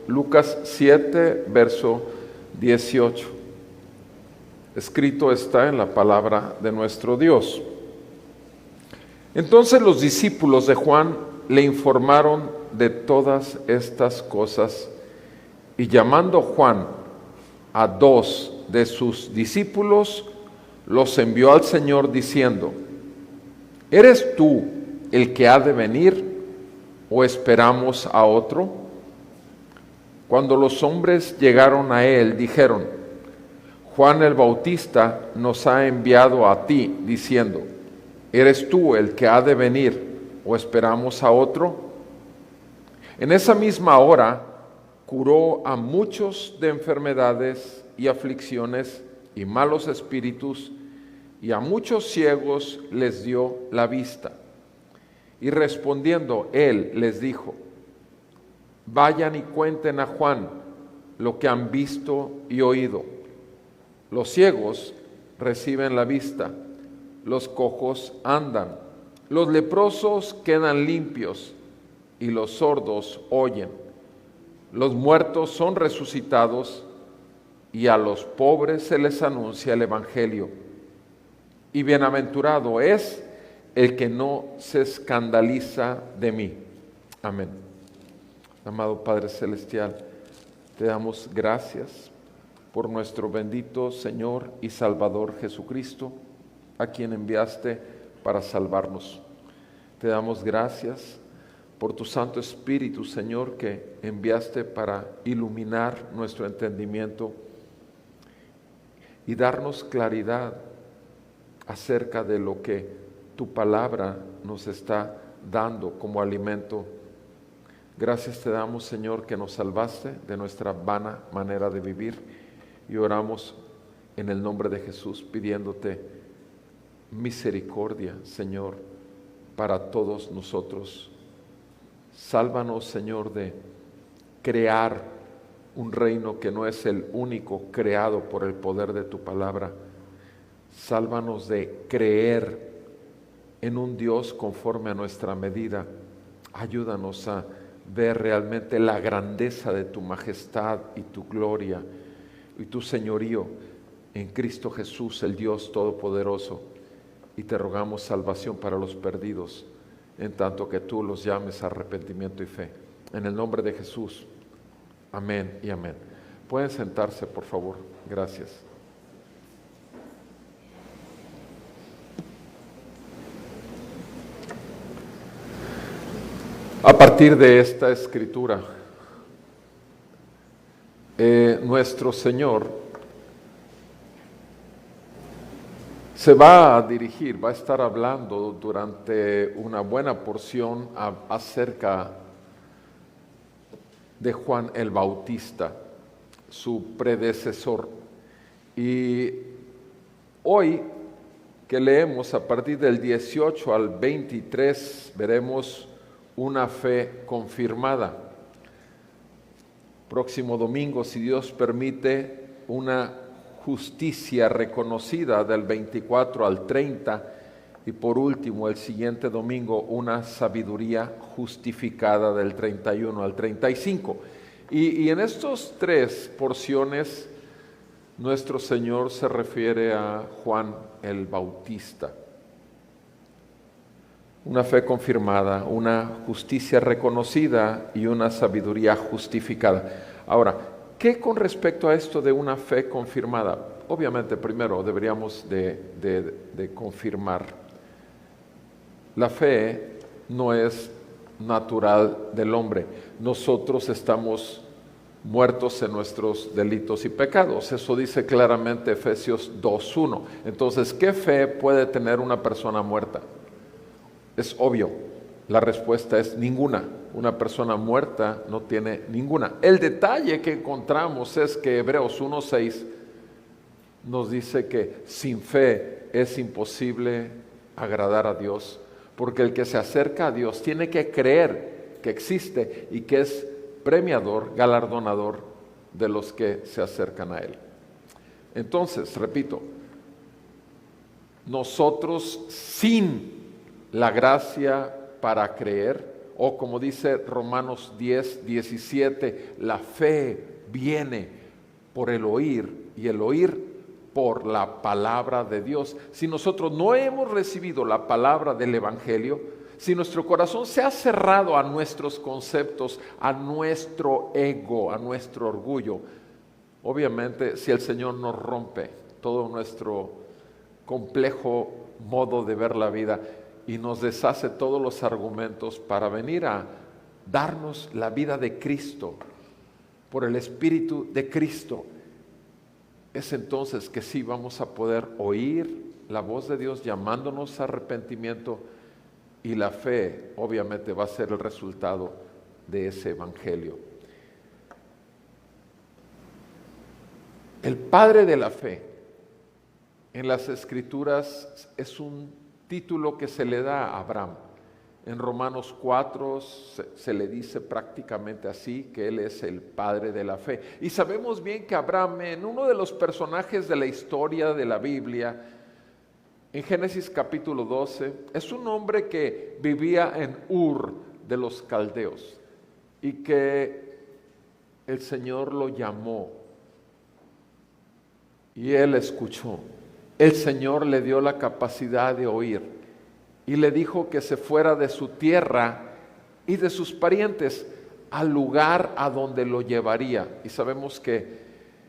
Lucas 7, verso 18. Escrito está en la palabra de nuestro Dios. Entonces los discípulos de Juan le informaron de todas estas cosas, y llamando Juan a 2 de sus discípulos, los envió al Señor diciendo: ¿Eres tú el que ha de venir, o esperamos a otro? Cuando los hombres llegaron a él, dijeron: Juan el Bautista nos ha enviado a ti, diciendo: ¿Eres tú el que ha de venir, o esperamos a otro? En esa misma hora curó a muchos de enfermedades y aflicciones y malos espíritus, y a muchos ciegos les dio la vista. Y respondiendo él les dijo: vayan y cuenten a Juan lo que han visto y oído. Los ciegos reciben la vista, los cojos andan, los leprosos quedan limpios y los sordos oyen. Los muertos son resucitados y a los pobres se les anuncia el Evangelio. Y bienaventurado es el que no se escandaliza de mí. Amén. Amado Padre Celestial, te damos gracias por nuestro bendito Señor y Salvador Jesucristo, a quien enviaste para salvarnos. Te damos gracias por tu Santo Espíritu, Señor, que enviaste para iluminar nuestro entendimiento y darnos claridad acerca de lo que tu palabra nos está dando como alimento. Gracias te damos, Señor, que nos salvaste de nuestra vana manera de vivir, y oramos en el nombre de Jesús pidiéndote misericordia, Señor, para todos nosotros. Sálvanos, Señor, de crear un reino que no es el único creado por el poder de tu palabra. Sálvanos de creer en un Dios conforme a nuestra medida. Ayúdanos a ver realmente la grandeza de tu majestad y tu gloria y tu señorío en Cristo Jesús, el Dios Todopoderoso. Y te rogamos salvación para los perdidos, en tanto que tú los llames a arrepentimiento y fe. En el nombre de Jesús. Amén y amén. Pueden sentarse, por favor. Gracias. A partir de esta escritura, nuestro Señor se va a dirigir, va a estar hablando durante una buena porción acerca de Juan el Bautista, su predecesor. Y hoy que leemos a partir del 18 al 23, veremos una fe confirmada. Próximo domingo, si Dios permite, una justicia reconocida del 24 al 30, y por último, el siguiente domingo, una sabiduría justificada del 31 al 35. Y en estas tres porciones, nuestro Señor se refiere a Juan el Bautista. Una fe confirmada, una justicia reconocida y una sabiduría justificada. Ahora, ¿qué con respecto a esto de una fe confirmada? Obviamente, primero deberíamos de confirmar. La fe no es natural del hombre. Nosotros estamos muertos en nuestros delitos y pecados. Eso dice claramente Efesios 2:1. Entonces, ¿qué fe puede tener una persona muerta? Es obvio, la respuesta es ninguna. Una persona muerta no tiene ninguna. El detalle que encontramos es que Hebreos 1:6 nos dice que sin fe es imposible agradar a Dios, porque el que se acerca a Dios tiene que creer que existe y que es premiador, galardonador de los que se acercan a Él. Entonces, repito, nosotros sin la gracia para creer, o como dice Romanos 10:17, la fe viene por el oír y el oír por la palabra de Dios. Si nosotros no hemos recibido la palabra del Evangelio, si nuestro corazón se ha cerrado a nuestros conceptos, a nuestro ego, a nuestro orgullo, obviamente si el Señor nos rompe todo nuestro complejo modo de ver la vida y nos deshace todos los argumentos para venir a darnos la vida de Cristo por el Espíritu de Cristo, es entonces que sí vamos a poder oír la voz de Dios llamándonos a arrepentimiento, y la fe obviamente va a ser el resultado de ese evangelio. El padre de la fe en las Escrituras es un título que se le da a Abraham. En Romanos 4 se le dice prácticamente así, que él es el padre de la fe. Y sabemos bien que Abraham, en uno de los personajes de la historia de la Biblia, en Génesis capítulo 12, es un hombre que vivía en Ur de los caldeos y que el Señor lo llamó y él escuchó. El Señor le dio la capacidad de oír y le dijo que se fuera de su tierra y de sus parientes al lugar a donde lo llevaría. Y sabemos que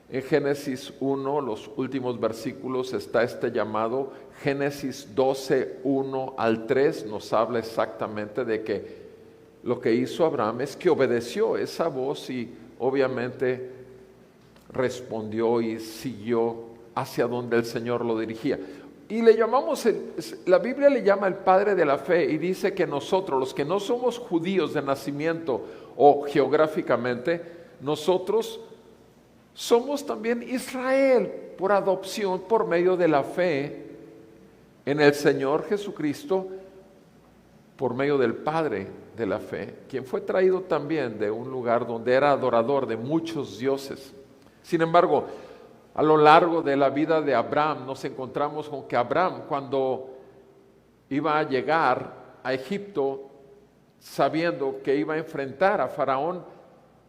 en Génesis 1, los últimos versículos, está este llamado. Génesis 12, 1 al 3 nos habla exactamente de que lo que hizo Abraham es que obedeció esa voz y obviamente respondió y siguió hacia donde el Señor lo dirigía. Y le llamamos, la Biblia le llama el padre de la fe y dice que nosotros, los que no somos judíos de nacimiento o geográficamente, nosotros somos también Israel por adopción por medio de la fe en el Señor Jesucristo, por medio del Padre de la fe, quien fue traído también de un lugar donde era adorador de muchos dioses. Sin embargo, a lo largo de la vida de Abraham nos encontramos con que Abraham, cuando iba a llegar a Egipto, sabiendo que iba a enfrentar a Faraón,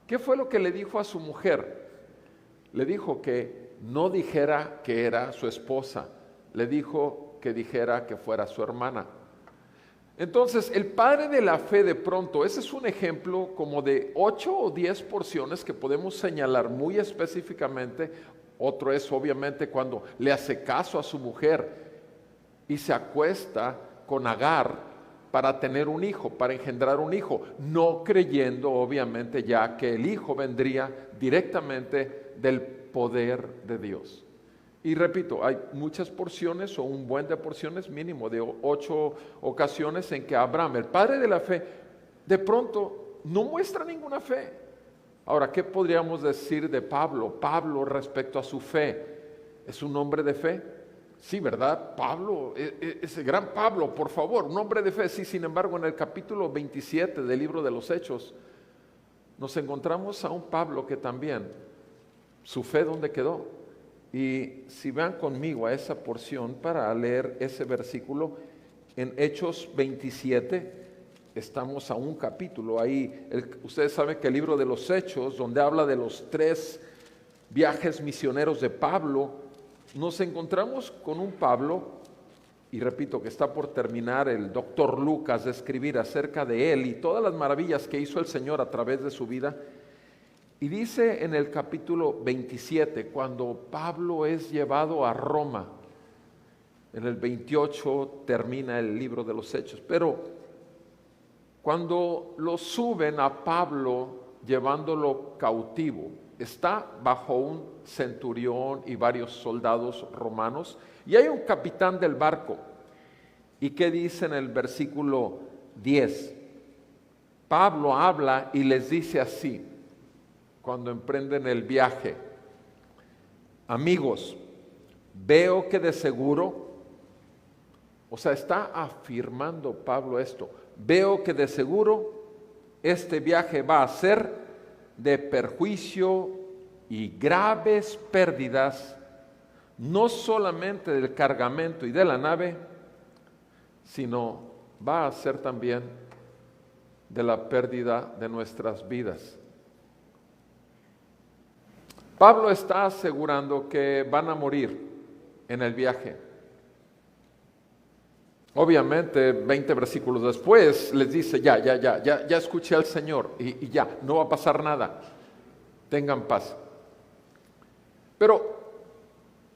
¿qué fue lo que le dijo a su mujer? Le dijo que no dijera que era su esposa, le dijo que dijera que fuera su hermana. Entonces, el padre de la fe, de pronto, ese es un ejemplo como de 8 o 10 porciones que podemos señalar muy específicamente. Otro es obviamente cuando le hace caso a su mujer y se acuesta con Agar para tener un hijo, para engendrar un hijo, no creyendo obviamente ya que el hijo vendría directamente del poder de Dios. Y repito, hay muchas porciones o un buen de porciones, mínimo de 8 ocasiones en que Abraham, el padre de la fe, de pronto no muestra ninguna fe. Ahora, ¿qué podríamos decir de Pablo? Pablo respecto a su fe, ¿es un hombre de fe? Sí, ¿verdad? Pablo, ese gran Pablo, por favor, un hombre de fe. Sí, sin embargo, en el capítulo 27 del libro de los Hechos, nos encontramos a un Pablo que también, su fe, ¿dónde quedó? Y si van conmigo a esa porción para leer ese versículo, en Hechos 27, estamos a un capítulo ahí. Ustedes saben que el libro de los Hechos, donde habla de los 3 viajes misioneros de Pablo, nos encontramos con un Pablo, y repito que está por terminar el doctor Lucas de escribir acerca de él y todas las maravillas que hizo el Señor a través de su vida. Y dice en el capítulo 27, cuando Pablo es llevado a Roma, en el 28 termina el libro de los Hechos, pero cuando lo suben a Pablo llevándolo cautivo, está bajo un centurión y varios soldados romanos, y hay un capitán del barco. ¿Y qué dice en el versículo 10? Pablo habla y les dice así, cuando emprenden el viaje: amigos, veo que de seguro, o sea, está afirmando Pablo esto, veo que de seguro este viaje va a ser de perjuicio y graves pérdidas, no solamente del cargamento y de la nave, sino va a ser también de la pérdida de nuestras vidas. Pablo está asegurando que van a morir en el viaje. Obviamente, 20 versículos después les dice, ya escuché al Señor y ya, no va a pasar nada. Tengan paz. Pero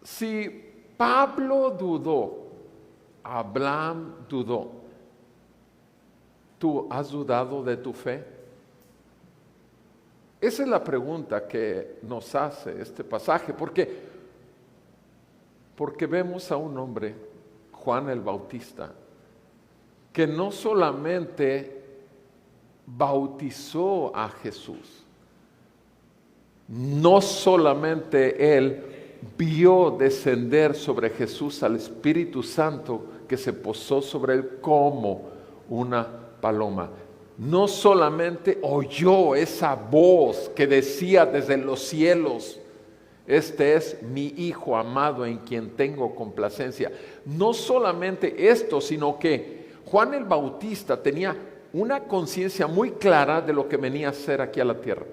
si Pablo dudó, Abraham dudó, ¿tú has dudado de tu fe? Esa es la pregunta que nos hace este pasaje, porque vemos a un hombre, Juan el Bautista, que no solamente bautizó a Jesús, no solamente él vio descender sobre Jesús al Espíritu Santo que se posó sobre él como una paloma, no solamente oyó esa voz que decía desde los cielos, este es mi Hijo amado en quien tengo complacencia. No solamente esto, sino que Juan el Bautista tenía una conciencia muy clara de lo que venía a hacer aquí a la tierra.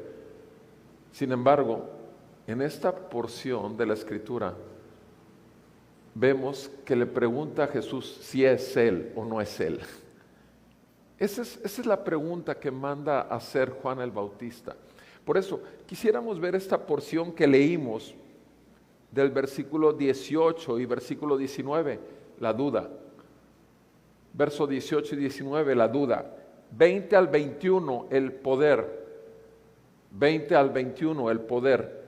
Sin embargo, en esta porción de la Escritura, vemos que le pregunta a Jesús si es Él o no es Él. Esa es la pregunta que manda a hacer Juan el Bautista. Por eso, quisiéramos ver esta porción que leímos del versículo 18 y versículo 19, la duda. Verso 18 y 19, la duda. 20 al 21, el poder. 20 al 21, el poder.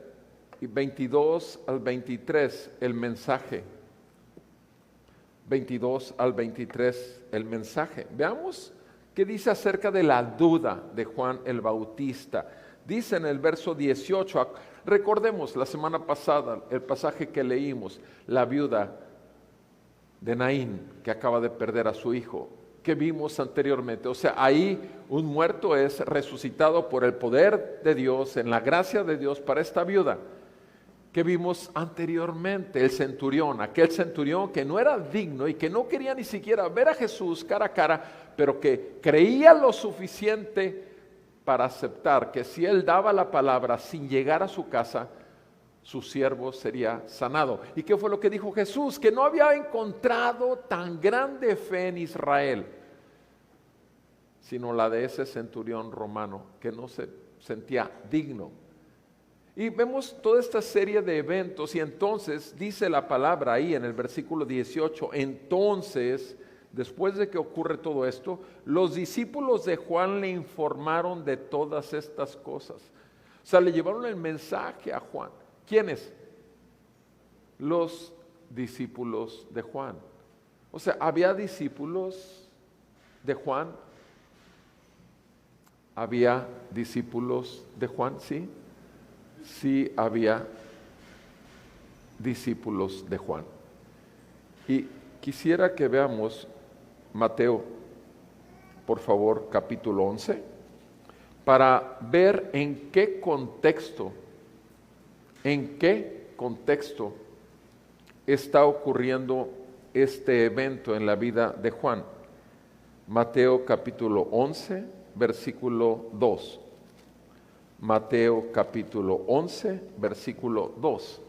Y 22 al 23, el mensaje. 22 al 23, el mensaje. Veamos qué dice acerca de la duda de Juan el Bautista. Dice en el verso 18, recordemos la semana pasada el pasaje que leímos, la viuda de Naín que acaba de perder a su hijo, que vimos anteriormente. O sea, ahí un muerto es resucitado por el poder de Dios, en la gracia de Dios para esta viuda que vimos anteriormente, el centurión, aquel centurión que no era digno y que no quería ni siquiera ver a Jesús cara a cara, pero que creía lo suficiente para aceptar que si él daba la palabra sin llegar a su casa, su siervo sería sanado. ¿Y qué fue lo que dijo Jesús? Que no había encontrado tan grande fe en Israel, sino la de ese centurión romano que no se sentía digno. Y vemos toda esta serie de eventos y entonces dice la palabra ahí en el versículo 18, entonces, después de que ocurre todo esto, los discípulos de Juan le informaron de todas estas cosas. O sea, le llevaron el mensaje a Juan. ¿Quiénes? Los discípulos de Juan. O sea, ¿había discípulos de Juan? ¿Había discípulos de Juan? Sí. Sí había discípulos de Juan. Y quisiera que veamos Mateo, por favor, capítulo 11, para ver en qué contexto está ocurriendo este evento en la vida de Juan. Mateo capítulo 11, versículo 2. Mateo capítulo 11, versículo 2.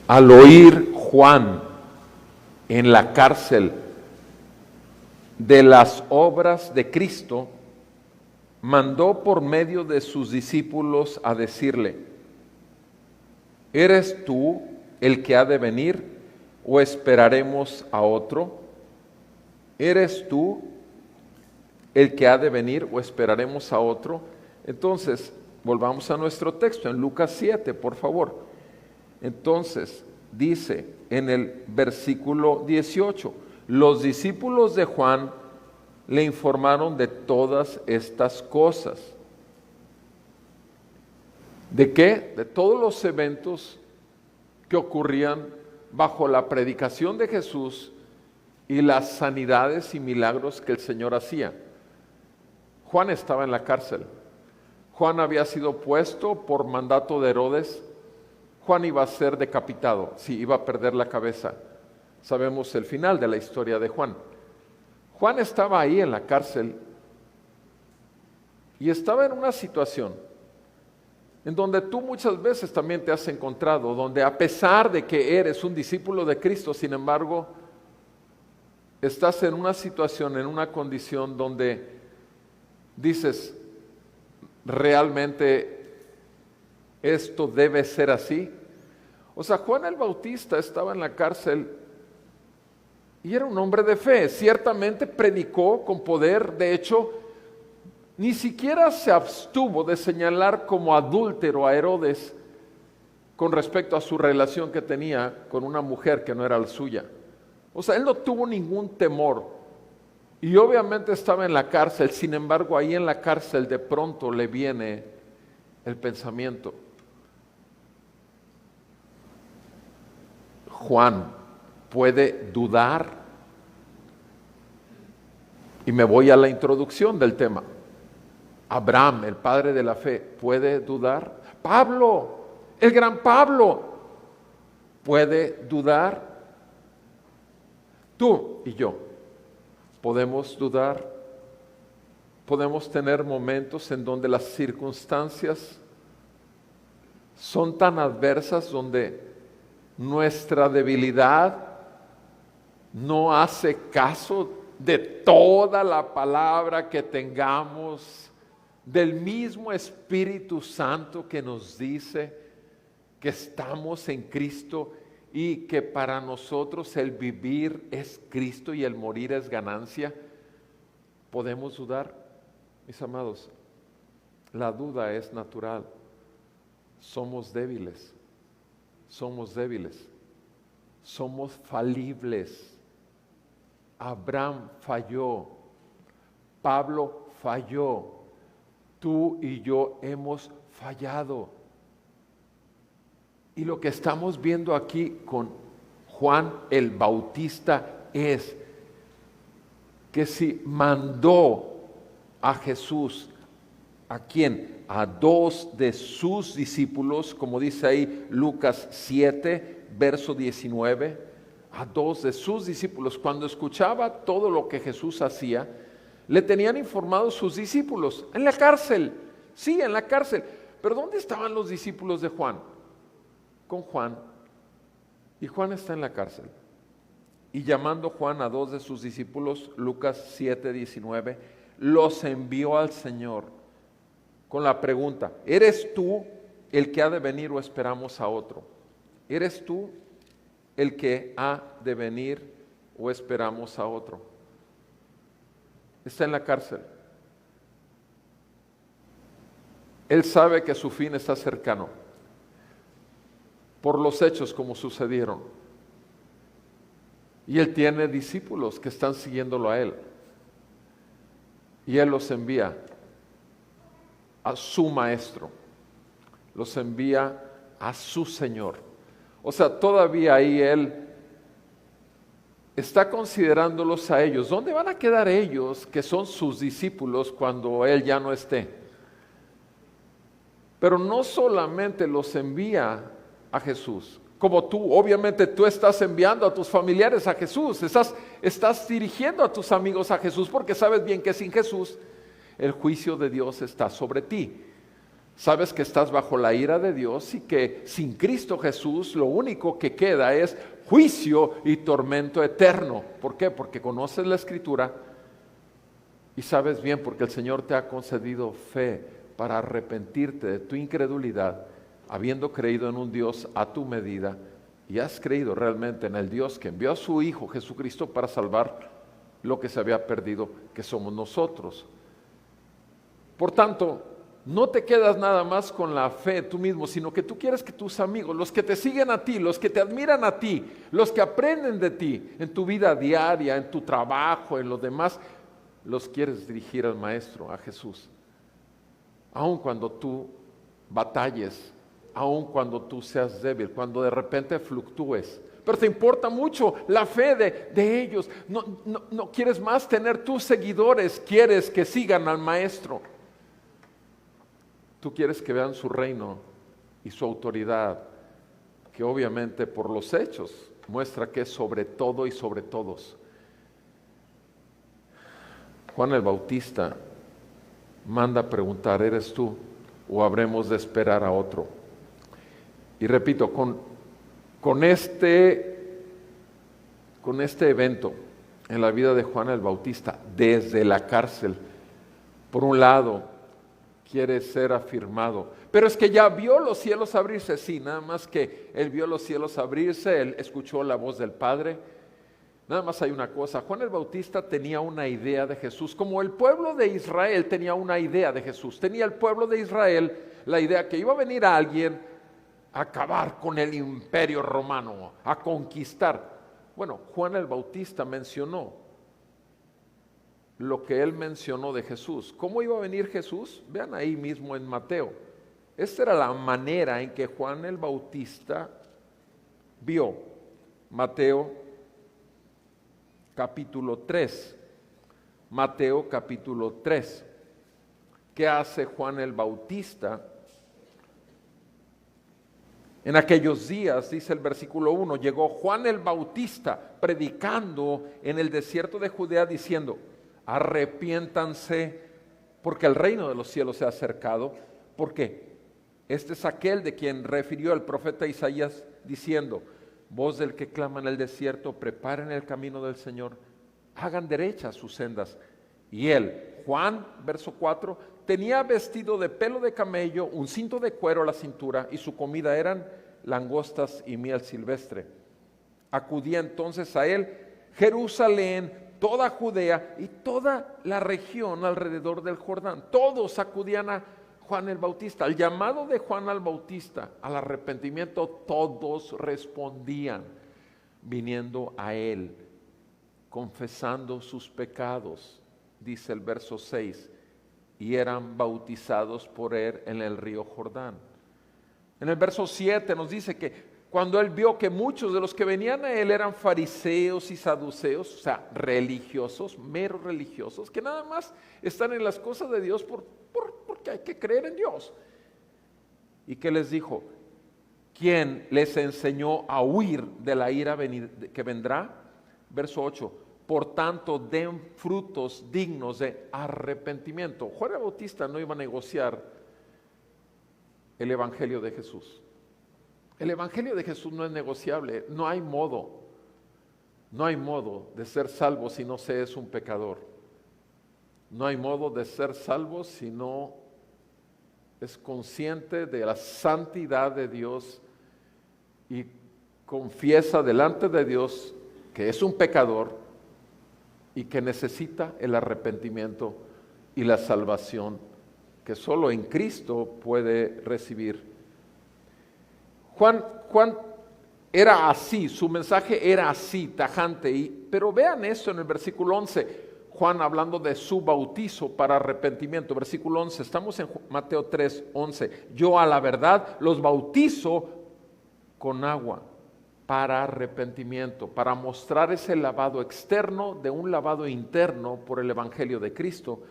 Al oír Juan en la cárcel de las obras de Cristo, mandó por medio de sus discípulos a decirle, ¿eres tú el que ha de venir o esperaremos a otro? ¿Eres tú el que ha de venir o esperaremos a otro? Entonces, volvamos a nuestro texto en Lucas 7, por favor. Entonces, dice en el versículo 18, los discípulos de Juan le informaron de todas estas cosas. ¿De qué? De todos los eventos que ocurrían bajo la predicación de Jesús y las sanidades y milagros que el Señor hacía. Juan estaba en la cárcel. Juan había sido puesto por mandato de Herodes. Juan iba a ser decapitado, sí, iba a perder la cabeza. sabemos el final de la historia de Juan. Juan estaba ahí en la cárcel y estaba en una situación en donde tú muchas veces también te has encontrado, donde a pesar de que eres un discípulo de Cristo, sin embargo, estás en una situación, en una condición donde dices, ¿realmente esto debe ser así? O sea, Juan el Bautista estaba en la cárcel y era un hombre de fe, ciertamente predicó con poder, de hecho, ni siquiera se abstuvo de señalar como adúltero a Herodes con respecto a su relación que tenía con una mujer que no era la suya. O sea, él no tuvo ningún temor y obviamente estaba en la cárcel, sin embargo, ahí en la cárcel de pronto le viene el pensamiento. Juan puede dudar, y me voy a la introducción del tema. Abraham, el padre de la fe, ¿puede dudar? Pablo, el gran Pablo, ¿puede dudar? Tú y yo podemos dudar, podemos tener momentos en donde las circunstancias son tan adversas, donde nuestra debilidad no hace caso de toda la palabra que tengamos, del mismo Espíritu Santo que nos dice que estamos en Cristo y que para nosotros el vivir es Cristo y el morir es ganancia. ¿Podemos dudar? Mis amados, la duda es natural. Somos débiles, somos falibles. Abraham falló, Pablo falló, tú y yo hemos fallado. Y lo que estamos viendo aquí con Juan el Bautista es que si mandó a Jesús, ¿a quién? A 2 de sus discípulos, como dice ahí Lucas 7, verso 19, a 2 de sus discípulos. Cuando escuchaba todo lo que Jesús hacía, le tenían informados sus discípulos, en la cárcel, sí, en la cárcel. Pero ¿dónde estaban los discípulos de Juan? Con Juan, y Juan está en la cárcel. Y llamando Juan a 2 de sus discípulos, Lucas 7, 19, los envió al Señor con la pregunta: ¿eres tú el que ha de venir o esperamos a otro? ¿Eres tú el que ha de venir o esperamos a otro? Está en la cárcel. Él sabe que su fin está cercano por los hechos como sucedieron. Y él tiene discípulos que están siguiéndolo a él. Y él los envía a su maestro, los envía a su Señor. O sea, todavía ahí él está considerándolos a ellos. ¿Dónde van a quedar ellos que son sus discípulos cuando él ya no esté? Pero no solamente los envía a Jesús, como tú, obviamente tú estás enviando a tus familiares a Jesús, estás dirigiendo a tus amigos a Jesús, porque sabes bien que sin Jesús el juicio de Dios está sobre ti. Sabes que estás bajo la ira de Dios y que sin Cristo Jesús lo único que queda es juicio y tormento eterno. ¿Por qué? Porque conoces la Escritura y sabes bien, porque el Señor te ha concedido fe para arrepentirte de tu incredulidad, habiendo creído en un Dios a tu medida, y has creído realmente en el Dios que envió a su Hijo Jesucristo para salvar lo que se había perdido, que somos nosotros. Por tanto, no te quedas nada más con la fe tú mismo, sino que tú quieres que tus amigos, los que te siguen a ti, los que te admiran a ti, los que aprenden de ti en tu vida diaria, en tu trabajo, en los demás, los quieres dirigir al Maestro, a Jesús. Aun cuando tú batalles, aun cuando tú seas débil, cuando de repente fluctúes, pero te importa mucho la fe de ellos. No quieres más tener tus seguidores, quieres que sigan al Maestro. Tú quieres que vean su reino y su autoridad, que obviamente por los hechos muestra que es sobre todo y sobre todos. Juan el Bautista manda preguntar, ¿eres tú o habremos de esperar a otro? Y repito, con este evento en la vida de Juan el Bautista, desde la cárcel, por un lado, quiere ser afirmado, pero es que ya vio los cielos abrirse, sí, nada más que él vio los cielos abrirse, él escuchó la voz del Padre. Nada más hay una cosa, Juan el Bautista tenía una idea de Jesús, como el pueblo de Israel tenía una idea de Jesús. Tenía el pueblo de Israel la idea que iba a venir alguien a acabar con el imperio romano, a conquistar. Bueno, Juan el Bautista mencionó lo que él mencionó de Jesús. ¿Cómo iba a venir Jesús? Vean ahí mismo en Mateo. Esta era la manera en que Juan el Bautista vio. Mateo capítulo 3. Mateo capítulo 3. ¿Qué hace Juan el Bautista? En aquellos días, dice el versículo 1, llegó Juan el Bautista predicando en el desierto de Judea diciendo, arrepiéntanse porque el reino de los cielos se ha acercado. Porque este es aquel de quien refirió el profeta Isaías diciendo, voz del que clama en el desierto, preparen el camino del Señor, hagan derechas sus sendas. Y él, Juan, verso 4, tenía vestido de pelo de camello, un cinto de cuero a la cintura, y su comida eran langostas y miel silvestre. Acudía entonces a él Jerusalén, toda Judea y toda la región alrededor del Jordán. Todos acudían a Juan el Bautista. Al llamado de Juan el Bautista al arrepentimiento, todos respondían viniendo a él, confesando sus pecados, dice el verso 6, y eran bautizados por él en el río Jordán. En el verso 7 nos dice que cuando él vio que muchos de los que venían a él eran fariseos y saduceos, o sea, religiosos, meros religiosos, que nada más están en las cosas de Dios porque hay que creer en Dios. ¿Y qué les dijo? ¿Quién les enseñó a huir de la ira que vendrá? Verso 8. Por tanto, den frutos dignos de arrepentimiento. Juan el Bautista no iba a negociar el evangelio de Jesús. El evangelio de Jesús no es negociable. No hay modo de ser salvo si no se es un pecador. No hay modo de ser salvo si no es consciente de la santidad de Dios y confiesa delante de Dios que es un pecador y que necesita el arrepentimiento y la salvación que solo en Cristo puede recibir. Juan era así, su mensaje era así, tajante, pero vean esto en el versículo 11, Juan hablando de su bautizo para arrepentimiento, versículo 11, estamos en Mateo 3, 11, yo a la verdad los bautizo con agua para arrepentimiento, para mostrar ese lavado externo de un lavado interno por el evangelio de Cristo.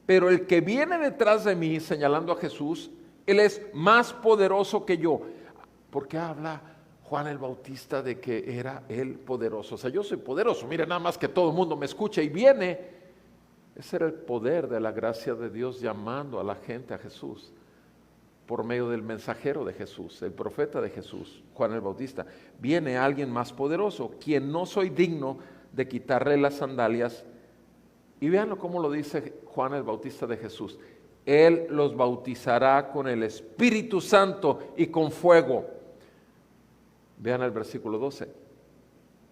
Pero el que viene detrás de mí, señalando a Jesús, él es más poderoso que yo. ¿Por qué habla Juan el Bautista de que era él poderoso? O sea, yo soy poderoso, mire, nada más que todo el mundo me escucha y viene. Ese era el poder de la gracia de Dios llamando a la gente a Jesús por medio del mensajero de Jesús, el profeta de Jesús, Juan el Bautista. Viene alguien más poderoso, quien no soy digno de quitarle las sandalias. Y véanlo cómo lo dice Juan el Bautista de Jesús. Él los bautizará con el Espíritu Santo y con fuego. Vean el versículo 12.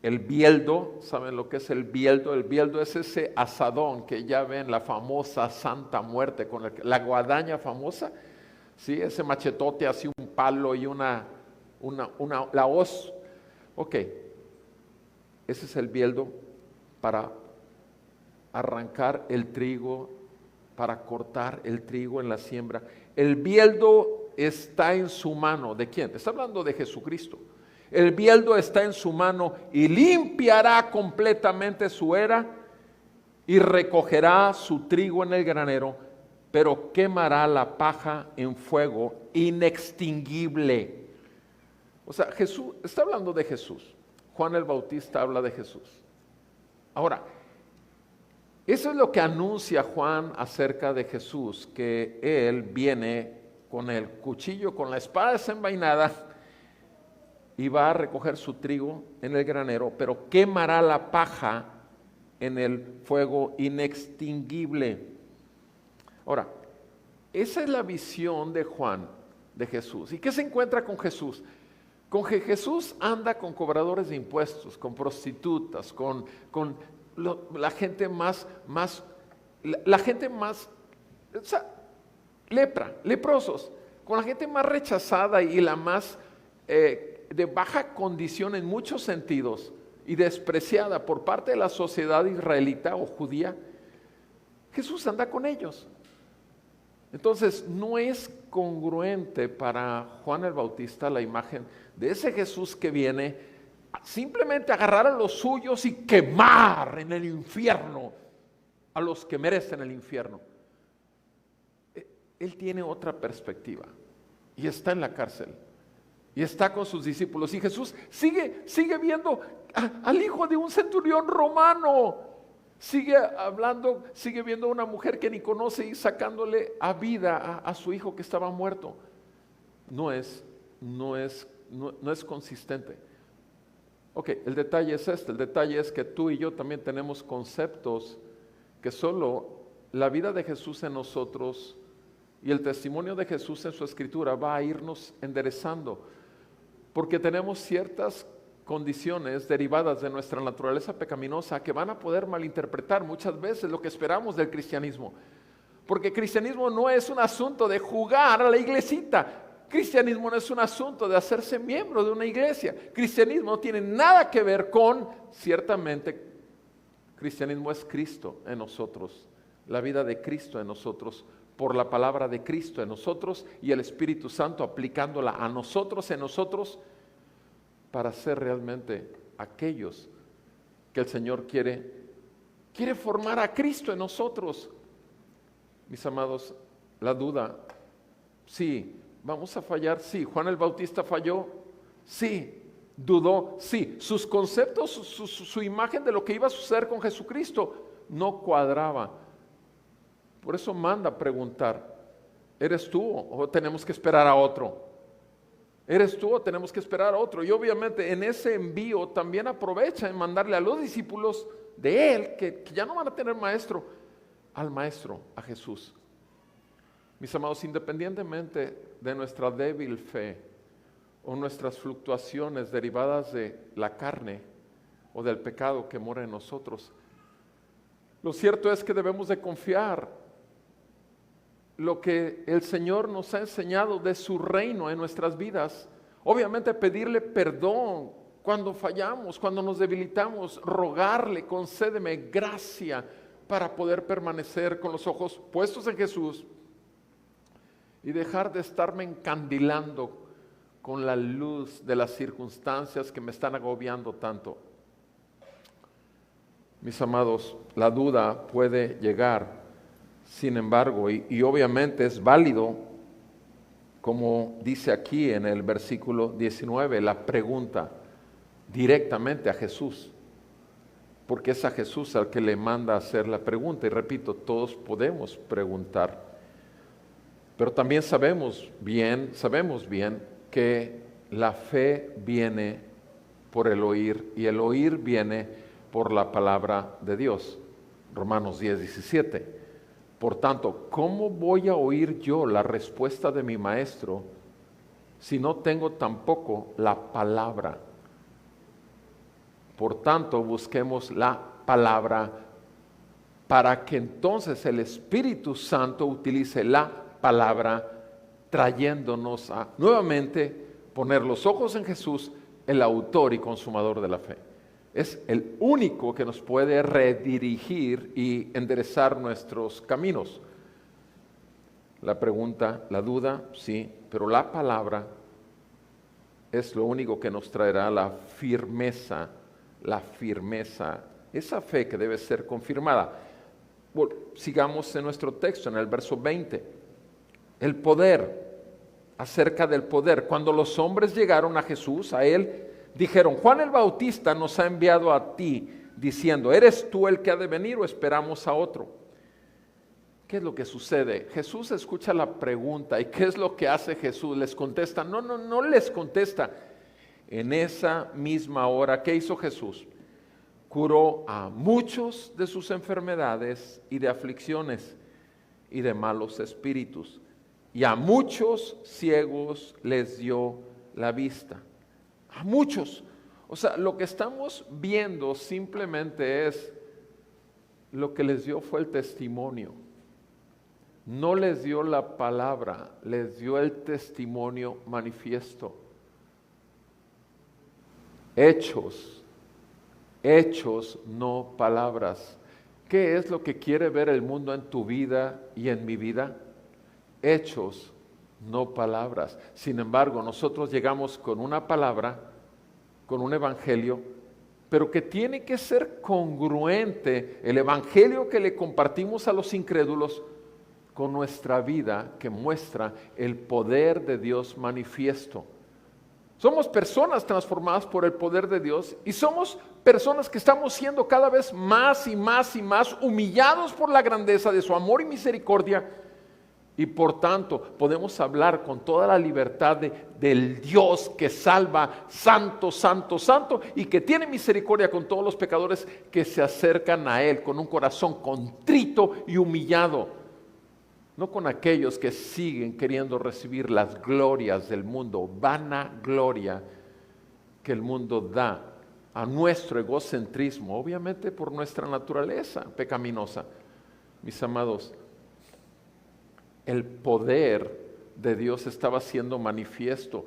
El bieldo, ¿saben lo que es el bieldo? El bieldo es ese asadón que ya ven, la famosa Santa Muerte, con la guadaña famosa, ¿sí? Ese machetote así, un palo y la hoz. Ok, ese es el bieldo para arrancar el trigo, para cortar el trigo en la siembra. El bieldo está en su mano. ¿De quién? Está hablando de Jesucristo. El bieldo está en su mano y limpiará completamente su era y recogerá su trigo en el granero, pero quemará la paja en fuego inextinguible. O sea, Jesús, está hablando de Jesús. Juan el Bautista habla de Jesús. Ahora, eso es lo que anuncia Juan acerca de Jesús, que Él viene con el cuchillo, con la espada desenvainada, y va a recoger su trigo en el granero, pero quemará la paja en el fuego inextinguible. Ahora, esa es la visión de Juan de Jesús. ¿Y qué se encuentra con Jesús? Con que Jesús anda con cobradores de impuestos, con prostitutas, con la gente más, o sea, leprosos, con la gente más rechazada y la más de baja condición en muchos sentidos y despreciada por parte de la sociedad israelita o judía. Jesús anda con ellos. Entonces, no es congruente para Juan el Bautista la imagen de ese Jesús que viene simplemente a agarrar a los suyos y quemar en el infierno a los que merecen el infierno. Él tiene otra perspectiva y está en la cárcel y está con sus discípulos, y Jesús sigue viendo al hijo de un centurión romano. Sigue hablando, sigue viendo a una mujer que ni conoce y sacándole a vida a su hijo que estaba muerto. No es consistente. Ok, el detalle es el detalle es que tú y yo también tenemos conceptos que solo la vida de Jesús en nosotros y el testimonio de Jesús en su escritura va a irnos enderezando, porque tenemos ciertas condiciones derivadas de nuestra naturaleza pecaminosa que van a poder malinterpretar muchas veces lo que esperamos del cristianismo. Porque cristianismo no es un asunto de jugar a la iglesita. Cristianismo no es un asunto de hacerse miembro de una iglesia. Cristianismo no tiene nada que ver con, ciertamente, cristianismo es Cristo en nosotros, la vida de Cristo en nosotros, por la palabra de Cristo en nosotros y el Espíritu Santo aplicándola a nosotros, en nosotros, para ser realmente aquellos que el Señor quiere formar a Cristo en nosotros. Mis amados, la duda, sí, vamos a fallar, sí. Juan el Bautista falló, sí. Dudó, sí. Sus conceptos, su imagen de lo que iba a suceder con Jesucristo no cuadraba. Por eso manda preguntar, ¿eres tú o tenemos que esperar a otro? ¿Eres tú o tenemos que esperar a otro? Y obviamente en ese envío también aprovecha en mandarle a los discípulos de él, que ya no van a tener maestro, al maestro, a Jesús. Mis amados, independientemente de nuestra débil fe o nuestras fluctuaciones derivadas de la carne o del pecado que mora en nosotros, lo cierto es que debemos de confiar lo que el Señor nos ha enseñado de su reino en nuestras vidas. Obviamente pedirle perdón cuando fallamos, cuando nos debilitamos, rogarle, concédeme gracia para poder permanecer con los ojos puestos en Jesús y dejar de estarme encandilando con la luz de las circunstancias que me están agobiando tanto. Mis amados, la duda puede llegar. Sin embargo, y obviamente es válido, como dice aquí en el versículo 19, la pregunta directamente a Jesús, porque es a Jesús al que le manda hacer la pregunta. Y repito, todos podemos preguntar, pero también sabemos bien que la fe viene por el oír y el oír viene por la palabra de Dios. Romanos 10:17. Por tanto, ¿cómo voy a oír yo la respuesta de mi maestro si no tengo tampoco la palabra? Por tanto, busquemos la palabra para que entonces el Espíritu Santo utilice la palabra trayéndonos a nuevamente poner los ojos en Jesús, el autor y consumador de la fe. Es el único que nos puede redirigir y enderezar nuestros caminos. La pregunta, la duda, sí, pero la palabra es lo único que nos traerá la firmeza, esa fe que debe ser confirmada. Bueno, sigamos en nuestro texto, en el verso 20. El poder, acerca del poder. Cuando los hombres llegaron a Jesús, a él, dijeron: Juan el Bautista nos ha enviado a ti, diciendo: ¿eres tú el que ha de venir o esperamos a otro? ¿Qué es lo que sucede? Jesús escucha la pregunta. ¿Y qué es lo que hace Jesús? Les contesta. No les contesta. En esa misma hora, ¿qué hizo Jesús? Curó a muchos de sus enfermedades y de aflicciones y de malos espíritus, y a muchos ciegos les dio la vista. A muchos. O sea, lo que estamos viendo simplemente es lo que les dio fue el testimonio. No les dio la palabra, les dio el testimonio manifiesto. Hechos, no palabras. ¿Qué es lo que quiere ver el mundo en tu vida y en mi vida? Hechos, no palabras. Sin embargo, nosotros llegamos con una palabra, con un evangelio, pero que tiene que ser congruente el evangelio que le compartimos a los incrédulos con nuestra vida, que muestra el poder de Dios manifiesto. Somos personas transformadas por el poder de Dios y somos personas que estamos siendo cada vez más y más y más humillados por la grandeza de su amor y misericordia, y por tanto podemos hablar con toda la libertad del Dios que salva, santo, santo, santo, y que tiene misericordia con todos los pecadores que se acercan a Él con un corazón contrito y humillado. No con aquellos que siguen queriendo recibir las glorias del mundo, vana gloria que el mundo da a nuestro egocentrismo, obviamente por nuestra naturaleza pecaminosa. Mis amados, el poder de Dios estaba siendo manifiesto.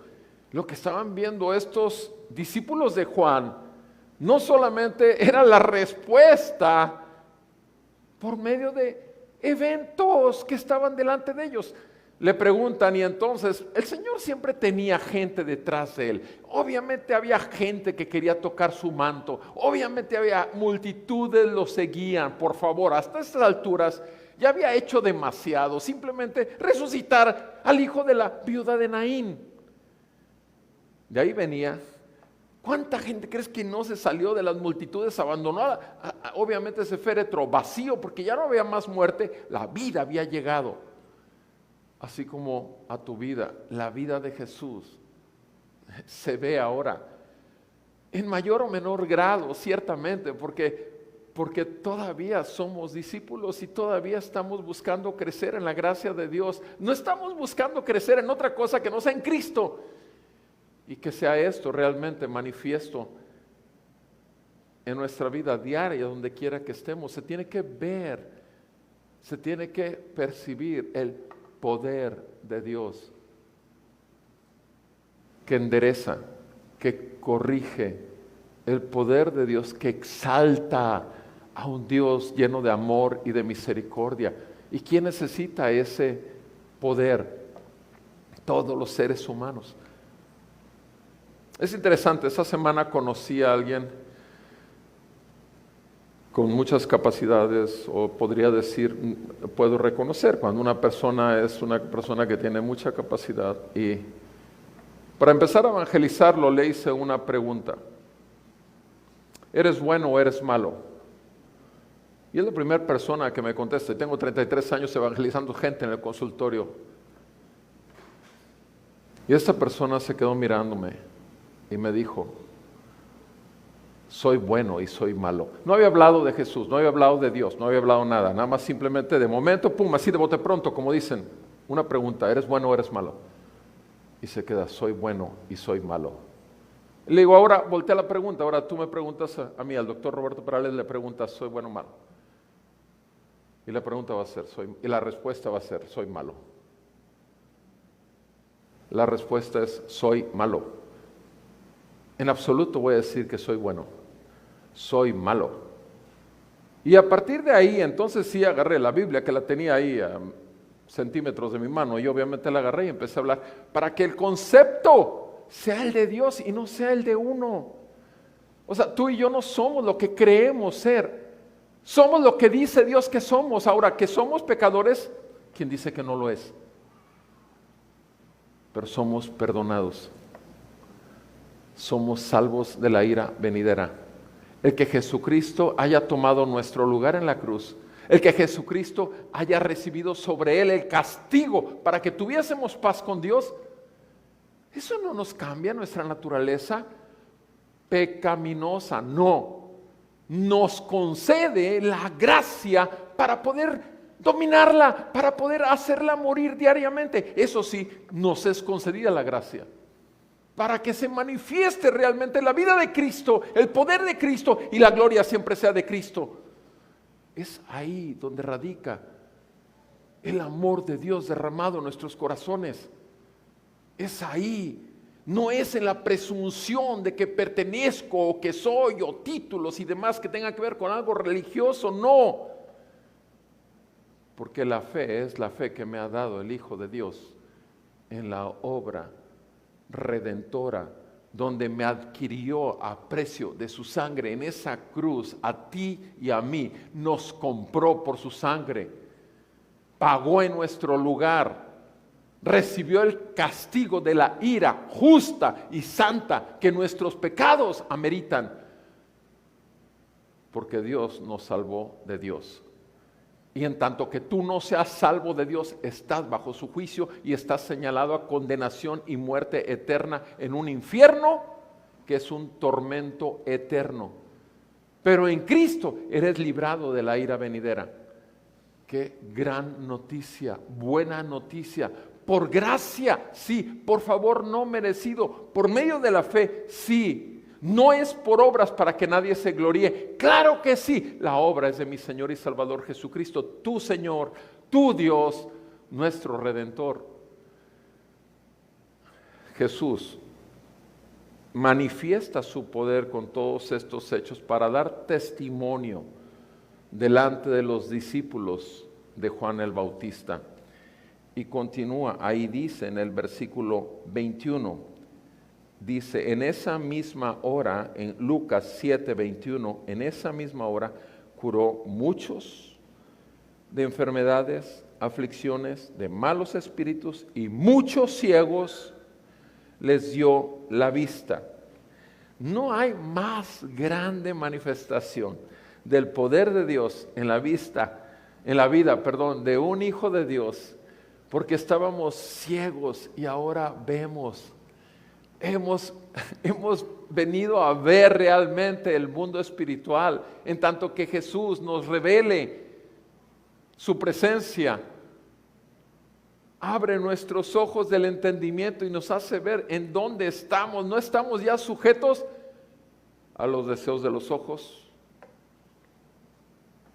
Lo que estaban viendo estos discípulos de Juan no solamente era la respuesta por medio de eventos que estaban delante de ellos. Le preguntan, y entonces el Señor siempre tenía gente detrás de Él. Obviamente había gente que quería tocar su manto. Obviamente había multitudes lo seguían. Por favor, hasta estas alturas ya había hecho demasiado. Simplemente resucitar al hijo de la viuda de Naín. De ahí venía. ¿Cuánta gente crees que no se salió de las multitudes? Abandonó obviamente ese féretro vacío, porque ya no había más muerte. La vida había llegado. Así como a tu vida, la vida de Jesús se ve ahora en mayor o menor grado, ciertamente, porque todavía somos discípulos y todavía estamos buscando crecer en la gracia de Dios. No estamos buscando crecer en otra cosa que no sea en Cristo. Y que sea esto realmente manifiesto en nuestra vida diaria, donde quiera que estemos. Se tiene que ver, se tiene que percibir el poder de Dios que endereza, que corrige, el poder de Dios que exalta a un Dios lleno de amor y de misericordia. ¿Y quién necesita ese poder? Todos los seres humanos. Es interesante, esta semana conocí a alguien con muchas capacidades, o podría decir, puedo reconocer cuando una persona es una persona que tiene mucha capacidad. Y para empezar a evangelizarlo le hice una pregunta: ¿eres bueno o eres malo? Y es la primera persona que me contesta. Tengo 33 años evangelizando gente en el consultorio. Y esta persona se quedó mirándome y me dijo: soy bueno y soy malo. No había hablado de Jesús, no había hablado de Dios, no había hablado nada más simplemente de momento, pum, así de bote pronto, como dicen, una pregunta: ¿eres bueno o eres malo? Y se queda: soy bueno y soy malo. Y le digo: ahora voltea la pregunta, ahora tú me preguntas a mí, al doctor Roberto Perales le preguntas: ¿soy bueno o malo? Y la pregunta va a ser, y la respuesta va a ser: soy malo. La respuesta es: soy malo. En absoluto voy a decir que soy bueno, soy malo. Y a partir de ahí, entonces sí agarré la Biblia, que la tenía ahí a centímetros de mi mano, y obviamente la agarré y empecé a hablar para que el concepto sea el de Dios y no sea el de uno. O sea, tú y yo no somos lo que creemos ser, somos lo que dice Dios que somos. Ahora, que somos pecadores, ¿quién dice que no lo es? Pero somos perdonados. somos salvos de la ira venidera. El que Jesucristo haya tomado nuestro lugar en la cruz, el que Jesucristo haya recibido sobre él el castigo para que tuviésemos paz con Dios, eso no nos cambia nuestra naturaleza pecaminosa, no. Nos concede la gracia para poder dominarla, para poder hacerla morir diariamente. Eso sí, nos es concedida la gracia, para que se manifieste realmente la vida de Cristo, el poder de Cristo y la gloria siempre sea de Cristo. Es ahí donde radica el amor de Dios derramado en nuestros corazones. Es ahí. No es en la presunción de que pertenezco o que soy o títulos y demás que tengan que ver con algo religioso, no. Porque la fe es la fe que me ha dado el Hijo de Dios en la obra redentora, donde me adquirió a precio de su sangre en esa cruz. A ti y a mí nos compró por su sangre, pagó en nuestro lugar, recibió el castigo de la ira justa y santa que nuestros pecados ameritan, porque Dios nos salvó de Dios. Y en tanto que tú no seas salvo de Dios, estás bajo su juicio y estás señalado a condenación y muerte eterna en un infierno que es un tormento eterno. Pero en Cristo eres librado de la ira venidera. Qué gran noticia, buena noticia. Por gracia, sí, por favor no merecido, por medio de la fe, sí. No es por obras para que nadie se gloríe. Claro que sí, la obra es de mi Señor y Salvador Jesucristo, tu Señor, tu Dios, nuestro Redentor. Jesús manifiesta su poder con todos estos hechos para dar testimonio delante de los discípulos de Juan el Bautista. Y continúa, ahí dice en el versículo 21, dice, en esa misma hora, en Lucas 7:21, en esa misma hora curó muchos de enfermedades, aflicciones, de malos espíritus, y muchos ciegos les dio la vista. No hay más grande manifestación del poder de Dios en la vida, de un hijo de Dios, porque estábamos ciegos y ahora vemos. Hemos venido a ver realmente el mundo espiritual, en tanto que Jesús nos revele su presencia, abre nuestros ojos del entendimiento y nos hace ver en dónde estamos. No estamos ya sujetos a los deseos de los ojos,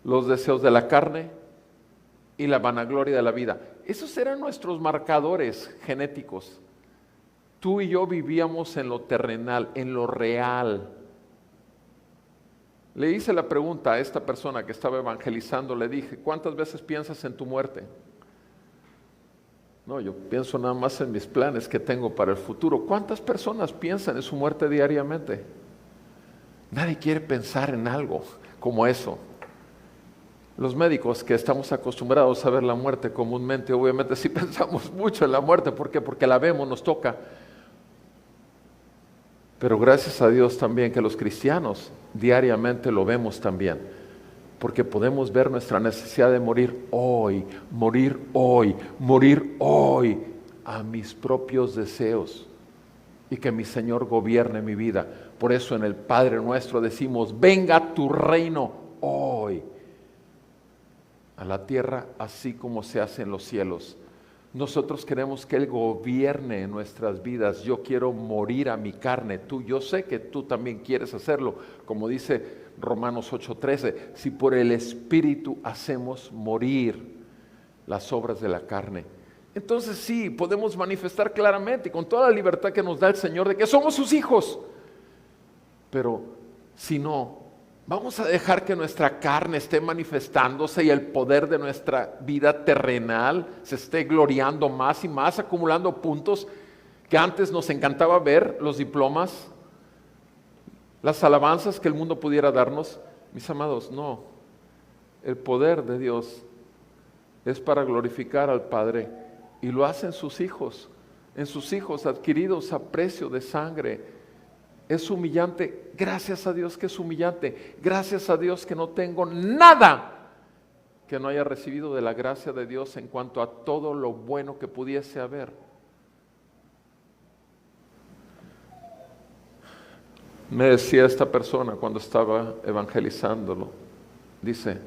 los deseos de la carne y la vanagloria de la vida. Esos eran nuestros marcadores genéticos. Tú y yo vivíamos en lo terrenal, en lo real. Le hice la pregunta a esta persona que estaba evangelizando, le dije, ¿cuántas veces piensas en tu muerte? No, yo pienso nada más en mis planes que tengo para el futuro. ¿Cuántas personas piensan en su muerte diariamente? Nadie quiere pensar en algo como eso. Los médicos que estamos acostumbrados a ver la muerte comúnmente, obviamente sí pensamos mucho en la muerte. ¿Por qué? Porque la vemos, nos toca. Pero gracias a Dios también que los cristianos diariamente lo vemos también, porque podemos ver nuestra necesidad de morir hoy, morir hoy, morir hoy a mis propios deseos y que mi Señor gobierne mi vida. Por eso en el Padre Nuestro decimos, venga tu reino hoy a la tierra así como se hace en los cielos. Nosotros queremos que Él gobierne nuestras vidas. Yo quiero morir a mi carne. Yo sé que tú también quieres hacerlo. Como dice Romanos 8:13, si por el Espíritu hacemos morir las obras de la carne. Entonces sí, podemos manifestar claramente y con toda la libertad que nos da el Señor de que somos sus hijos. Pero si no, vamos a dejar que nuestra carne esté manifestándose y el poder de nuestra vida terrenal se esté gloriando más y más, acumulando puntos que antes nos encantaba ver, los diplomas, las alabanzas que el mundo pudiera darnos. Mis amados, no. El poder de Dios es para glorificar al Padre y lo hacen sus hijos, en sus hijos adquiridos a precio de sangre. Es humillante. Gracias a Dios que es humillante. Gracias a Dios que no tengo nada que no haya recibido de la gracia de Dios en cuanto a todo lo bueno que pudiese haber. Me decía esta persona cuando estaba evangelizándolo, dice,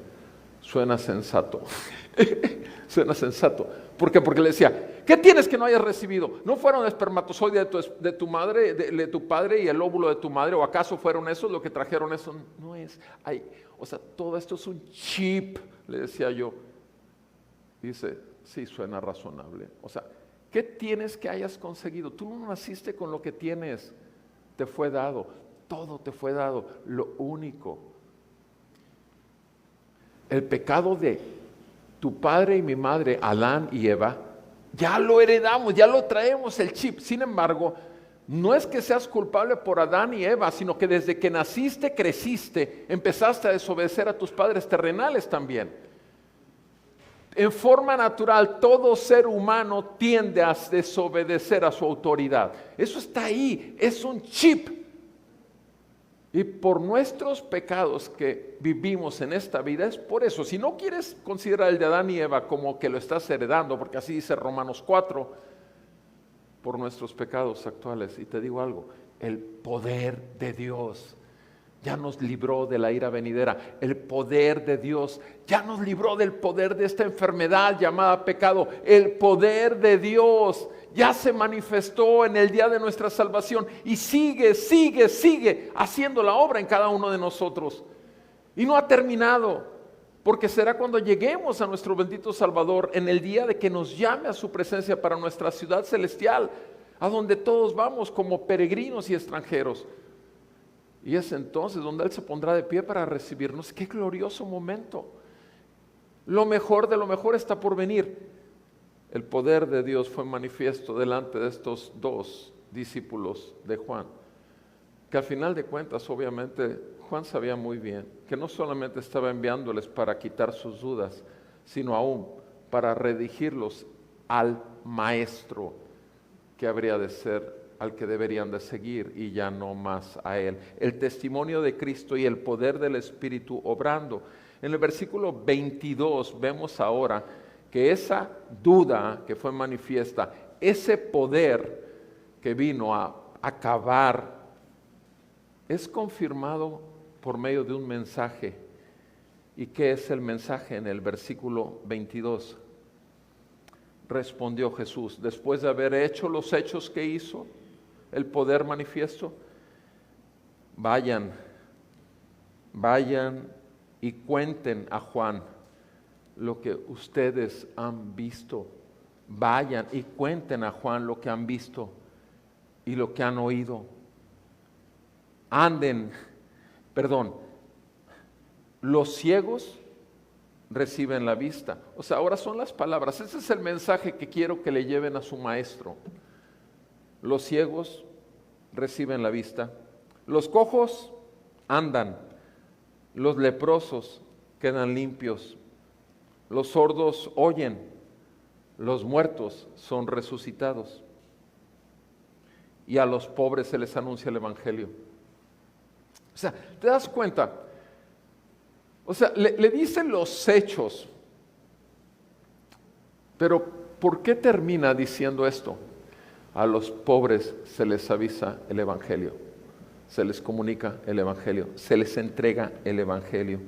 suena sensato. Suena sensato. ¿Por qué? Porque le decía, ¿qué tienes que no hayas recibido? ¿No fueron espermatozoides de tu madre, de tu padre y el óvulo de tu madre? ¿O acaso fueron esos lo que trajeron eso? No es. O sea, todo esto es un chip, le decía yo. Dice, sí, suena razonable. O sea, ¿qué tienes que hayas conseguido? Tú no naciste con lo que tienes, te fue dado. Todo te fue dado. Lo único. El pecado de tu padre y mi madre, Adán y Eva, ya lo heredamos, ya lo traemos el chip. Sin embargo, no es que seas culpable por Adán y Eva, sino que desde que naciste, creciste, empezaste a desobedecer a tus padres terrenales también. En forma natural, todo ser humano tiende a desobedecer a su autoridad. Eso está ahí, es un chip. Y por nuestros pecados que vivimos en esta vida, es por eso. Si no quieres considerar el de Adán y Eva como que lo estás heredando, porque así dice Romanos 4, por nuestros pecados actuales. Y te digo algo, el poder de Dios ya nos libró de la ira venidera. El poder de Dios ya nos libró del poder de esta enfermedad llamada pecado. El poder de Dios ya se manifestó en el día de nuestra salvación y sigue haciendo la obra en cada uno de nosotros. Y no ha terminado, porque será cuando lleguemos a nuestro bendito Salvador en el día de que nos llame a su presencia para nuestra ciudad celestial, a donde todos vamos como peregrinos y extranjeros. Y es entonces donde Él se pondrá de pie para recibirnos. ¡Qué glorioso momento! Lo mejor de lo mejor está por venir. El poder de Dios fue manifiesto delante de estos dos discípulos de Juan, que al final de cuentas, obviamente, Juan sabía muy bien que no solamente estaba enviándoles para quitar sus dudas, sino aún para redirigirlos al Maestro que habría de ser, al que deberían de seguir y ya no más a Él. El testimonio de Cristo y el poder del Espíritu obrando. En el versículo 22 vemos ahora que esa duda que fue manifiesta, ese poder que vino a acabar, es confirmado por medio de un mensaje. ¿Y qué es el mensaje en el versículo 22? Respondió Jesús, después de haber hecho los hechos que hizo, el poder manifiesto, vayan y cuenten a Juan lo que ustedes han visto. Vayan y cuenten a Juan lo que han visto y lo que han oído. Los ciegos reciben la vista. O sea, ahora son las palabras. Ese es el mensaje que quiero que le lleven a su maestro. Los ciegos reciben la vista. Los cojos andan. Los leprosos quedan limpios. Los sordos oyen. Los muertos son resucitados. Y a los pobres se les anuncia el evangelio. O sea, ¿te das cuenta? O sea, le dicen los hechos. Pero ¿por qué termina diciendo esto? A los pobres se les avisa el evangelio. Se les comunica el evangelio. Se les entrega el evangelio.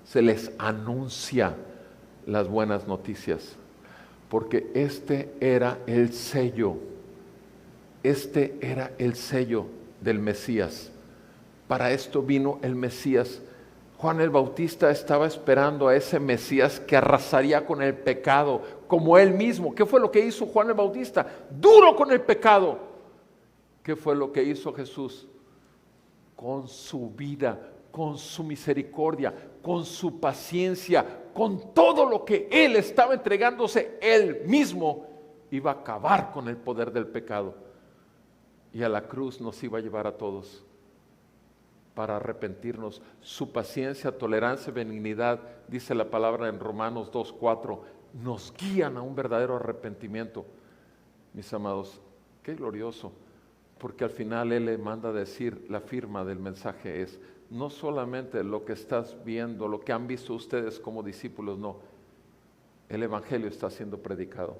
Se les anuncia las buenas noticias. Porque este era el sello. Este era el sello del Mesías. Para esto vino el Mesías. Juan el Bautista estaba esperando a ese Mesías que arrasaría con el pecado, como él mismo. ¿Qué fue lo que hizo Juan el Bautista? Duro con el pecado. ¿Qué fue lo que hizo Jesús? Con su vida, con su misericordia, con su paciencia, con todo lo que él estaba entregándose, él mismo iba a acabar con el poder del pecado. Y a la cruz nos iba a llevar a todos para arrepentirnos. Su paciencia, tolerancia, benignidad, dice la palabra en Romanos 2:4, nos guían a un verdadero arrepentimiento. Mis amados, qué glorioso Porque al final Él le manda a decir, la firma del mensaje es, no solamente lo que estás viendo, lo que han visto ustedes como discípulos, no. El Evangelio está siendo predicado,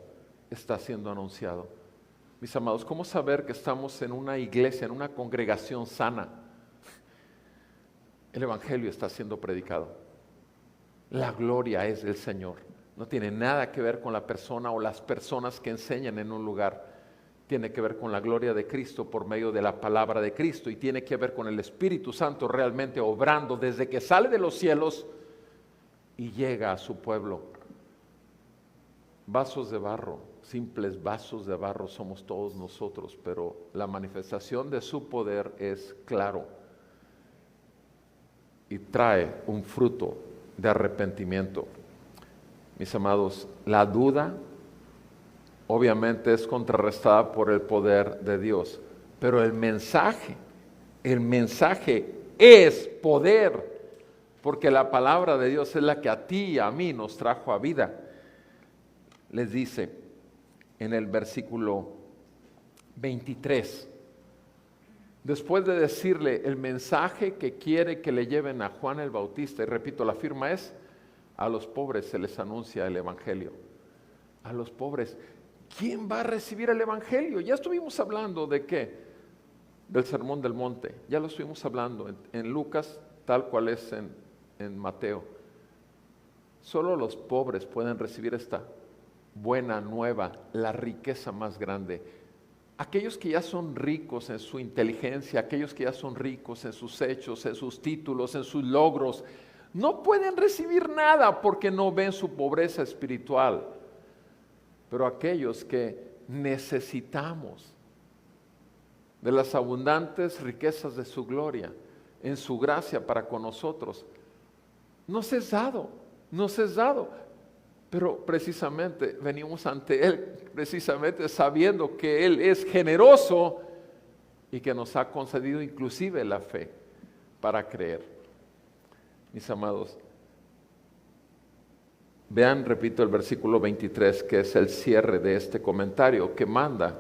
está siendo anunciado. Mis amados, ¿cómo saber que estamos en una iglesia, en una congregación sana? El Evangelio está siendo predicado. La gloria es del Señor. No tiene nada que ver con la persona o las personas que enseñan en un lugar. Tiene que ver con la gloria de Cristo por medio de la palabra de Cristo y tiene que ver con el Espíritu Santo realmente obrando desde que sale de los cielos y llega a su pueblo. Vasos de barro, simples vasos de barro somos todos nosotros, pero la manifestación de su poder es claro y trae un fruto de arrepentimiento. Mis amados, la duda obviamente es contrarrestada por el poder de Dios, pero el mensaje es poder, porque la palabra de Dios es la que a ti y a mí nos trajo a vida. Les dice en el versículo 23, después de decirle el mensaje que quiere que le lleven a Juan el Bautista, y repito, la firma es, a los pobres se les anuncia el Evangelio. A los pobres. ¿Quién va a recibir el Evangelio? Ya estuvimos hablando de qué, del Sermón del Monte, ya lo estuvimos hablando en Lucas, tal cual es en Mateo. Solo los pobres pueden recibir esta buena nueva, la riqueza más grande. Aquellos que ya son ricos en su inteligencia, aquellos que ya son ricos en sus hechos, en sus títulos, en sus logros, no pueden recibir nada porque no ven su pobreza espiritual. Pero aquellos que necesitamos de las abundantes riquezas de su gloria, en su gracia para con nosotros, nos es dado. Pero precisamente venimos ante Él, precisamente sabiendo que Él es generoso y que nos ha concedido inclusive la fe para creer. Mis amados, vean, repito, el versículo 23, que es el cierre de este comentario que manda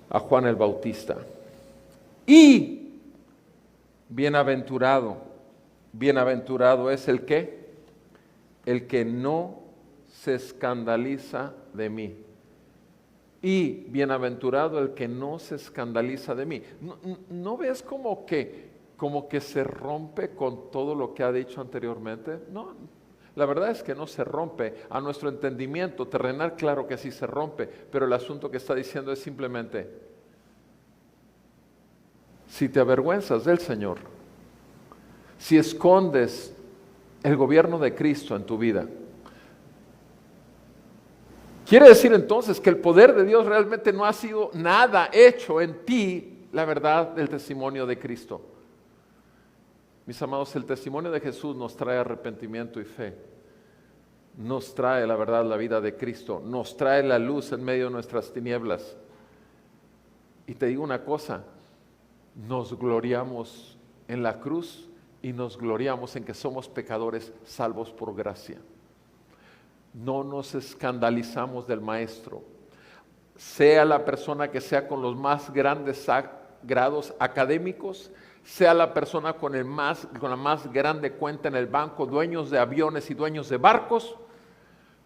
a Juan el Bautista. Y bienaventurado es el que no se escandaliza de mí. Y bienaventurado el que no se escandaliza de mí. ¿No ves como que se rompe con todo lo que ha dicho anteriormente? No, la verdad es que no se rompe. A nuestro entendimiento terrenal, claro que sí se rompe, pero el asunto que está diciendo es simplemente, si te avergüenzas del Señor, si escondes el gobierno de Cristo en tu vida, quiere decir entonces que el poder de Dios realmente no ha sido nada hecho en ti, la verdad del testimonio de Cristo. Mis amados, el testimonio de Jesús nos trae arrepentimiento y fe. Nos trae la verdad, la vida de Cristo. Nos trae la luz en medio de nuestras tinieblas. Y te digo una cosa, nos gloriamos en la cruz y nos gloriamos en que somos pecadores salvos por gracia. No nos escandalizamos del Maestro. Sea la persona que sea con los más grandes grados académicos, sea la persona con la más grande cuenta en el banco, dueños de aviones y dueños de barcos,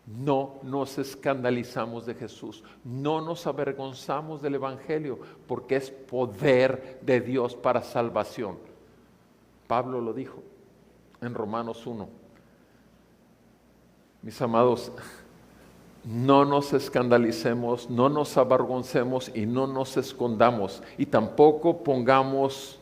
no nos escandalizamos de Jesús, no nos avergonzamos del Evangelio, porque es poder de Dios para salvación. Pablo lo dijo en Romanos 1. Mis amados, no nos escandalicemos, no nos avergoncemos y no nos escondamos, y tampoco pongamos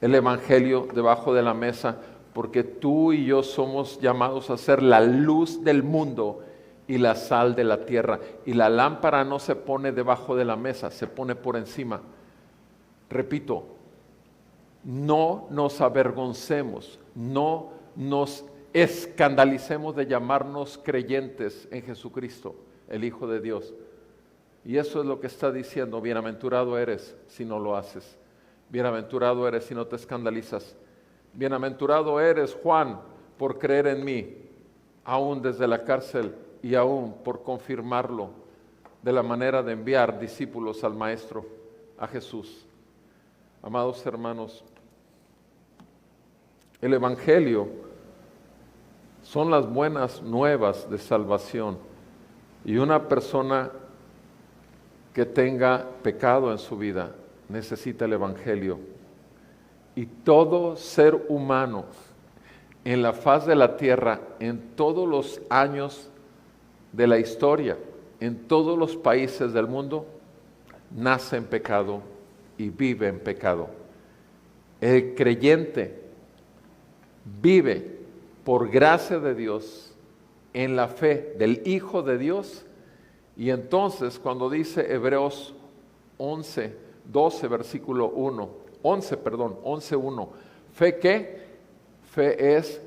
el Evangelio debajo de la mesa, porque tú y yo somos llamados a ser la luz del mundo y la sal de la tierra. Y la lámpara no se pone debajo de la mesa, se pone por encima. Repito, no nos avergoncemos, no nos escandalicemos de llamarnos creyentes en Jesucristo, el Hijo de Dios. Y eso es lo que está diciendo, bienaventurado eres si no lo haces. Bienaventurado eres si no te escandalizas. Bienaventurado eres, Juan, por creer en mí, aún desde la cárcel y aún por confirmarlo de la manera de enviar discípulos al Maestro, a Jesús. Amados hermanos, el Evangelio son las buenas nuevas de salvación, y una persona que tenga pecado en su vida necesita el Evangelio. Y todo ser humano en la faz de la tierra, en todos los años de la historia, en todos los países del mundo, nace en pecado y vive en pecado. El creyente vive por gracia de Dios en la fe del Hijo de Dios. Y entonces cuando dice Hebreos 11, versículo 1, 11:1, ¿fe qué? Fe es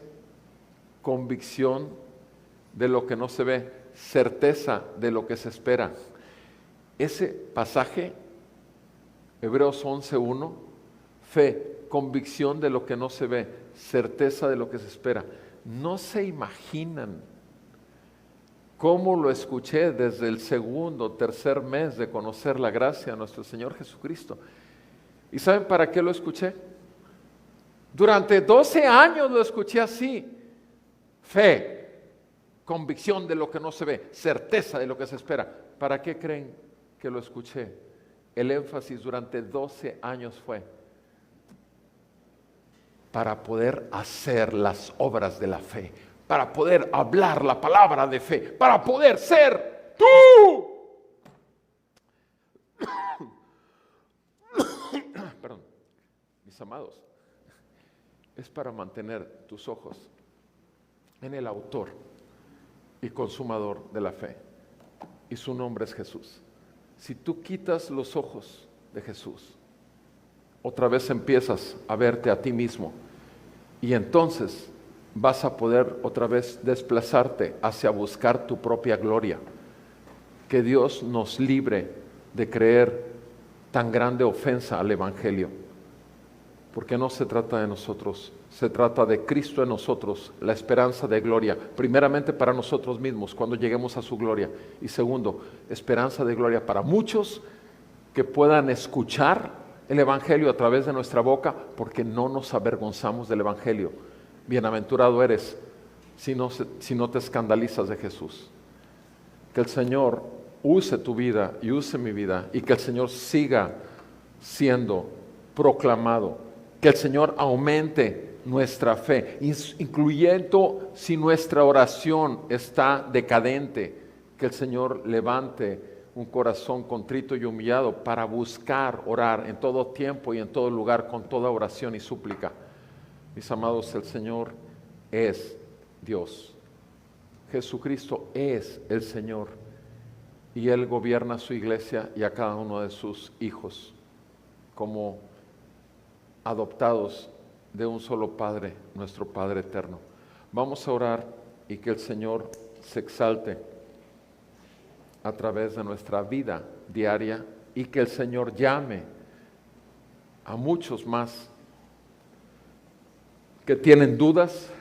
convicción de lo que no se ve, certeza de lo que se espera. Ese pasaje, Hebreos 11:1, fe, convicción de lo que no se ve, certeza de lo que se espera. No se imaginan cómo lo escuché desde el segundo, tercer mes de conocer la gracia de nuestro Señor Jesucristo. ¿Y saben para qué lo escuché? Durante 12 años lo escuché así. Fe, convicción de lo que no se ve, certeza de lo que se espera. ¿Para qué creen que lo escuché? El énfasis durante 12 años fue para poder hacer las obras de la fe, para poder hablar la palabra de fe, para poder ser tú. Perdón, mis amados, es para mantener tus ojos en el autor y consumador de la fe, y su nombre es Jesús. Si tú quitas los ojos de Jesús, otra vez empiezas a verte a ti mismo, y entonces vas a poder otra vez desplazarte hacia buscar tu propia gloria. Que Dios nos libre de creer tan grande ofensa al Evangelio, porque no se trata de nosotros, se trata de Cristo en nosotros, la esperanza de gloria, primeramente para nosotros mismos cuando lleguemos a su gloria, y segundo, esperanza de gloria para muchos que puedan escuchar el Evangelio a través de nuestra boca, porque no nos avergonzamos del Evangelio. Bienaventurado eres si no te escandalizas de Jesús. Que el Señor use tu vida y use mi vida, y que el Señor siga siendo proclamado, que el Señor aumente nuestra fe, incluyendo si nuestra oración está decadente, que el Señor levante un corazón contrito y humillado para buscar orar en todo tiempo y en todo lugar con toda oración y súplica. Mis amados, el Señor es Dios. Jesucristo es el Señor, y Él gobierna su iglesia y a cada uno de sus hijos como adoptados de un solo Padre, nuestro Padre eterno. Vamos a orar y que el Señor se exalte a través de nuestra vida diaria, y que el Señor llame a muchos más que tienen dudas,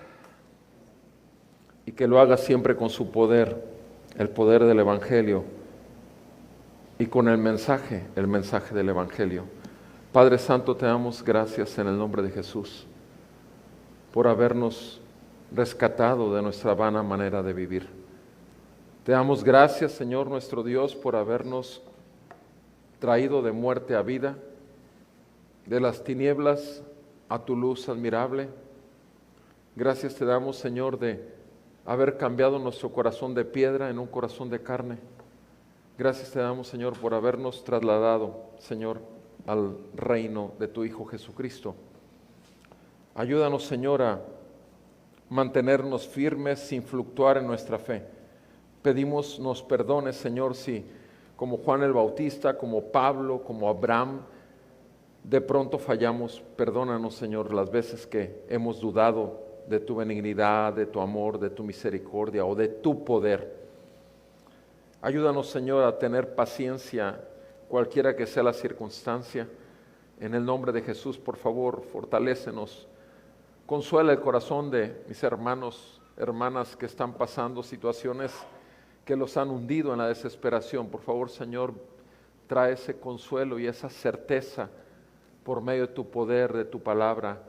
y que lo haga siempre con su poder, el poder del Evangelio, y con el mensaje del Evangelio. Padre Santo, te damos gracias en el nombre de Jesús por habernos rescatado de nuestra vana manera de vivir. Te damos gracias, Señor nuestro Dios, por habernos traído de muerte a vida, de las tinieblas a tu luz admirable. Gracias te damos, Señor, de haber cambiado nuestro corazón de piedra en un corazón de carne. Gracias te damos, Señor, por habernos trasladado, Señor, al reino de tu Hijo Jesucristo. Ayúdanos, Señor, a mantenernos firmes sin fluctuar en nuestra fe. Pedimos nos perdones, Señor, si como Juan el Bautista, como Pablo, como Abraham, de pronto fallamos. Perdónanos, Señor, las veces que hemos dudado de tu benignidad, de tu amor, de tu misericordia o de tu poder. Ayúdanos, Señor, a tener paciencia, cualquiera que sea la circunstancia. En el nombre de Jesús, por favor, fortalécenos. Consuela el corazón de mis hermanos, hermanas que están pasando situaciones que los han hundido en la desesperación. Por favor, Señor, trae ese consuelo y esa certeza por medio de tu poder, de tu palabra,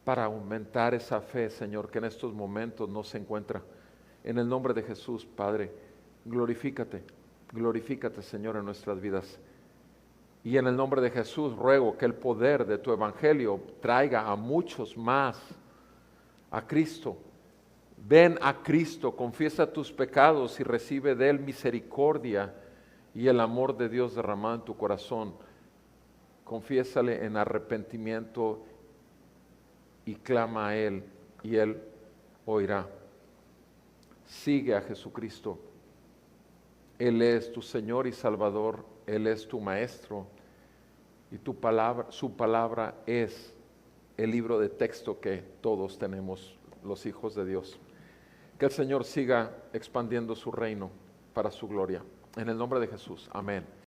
para aumentar esa fe, Señor, que en estos momentos no se encuentra. En el nombre de Jesús, Padre, glorifícate, Señor, en nuestras vidas. Y en el nombre de Jesús ruego que el poder de tu evangelio traiga a muchos más a Cristo. Ven a Cristo, confiesa tus pecados y recibe de Él misericordia y el amor de Dios derramado en tu corazón. Confiésale en arrepentimiento y clama a Él y Él oirá. Sigue a Jesucristo. Él es tu Señor y Salvador, Él es tu Maestro y su palabra es el libro de texto que todos tenemos, los hijos de Dios. Que el Señor siga expandiendo su reino para su gloria. En el nombre de Jesús. Amén.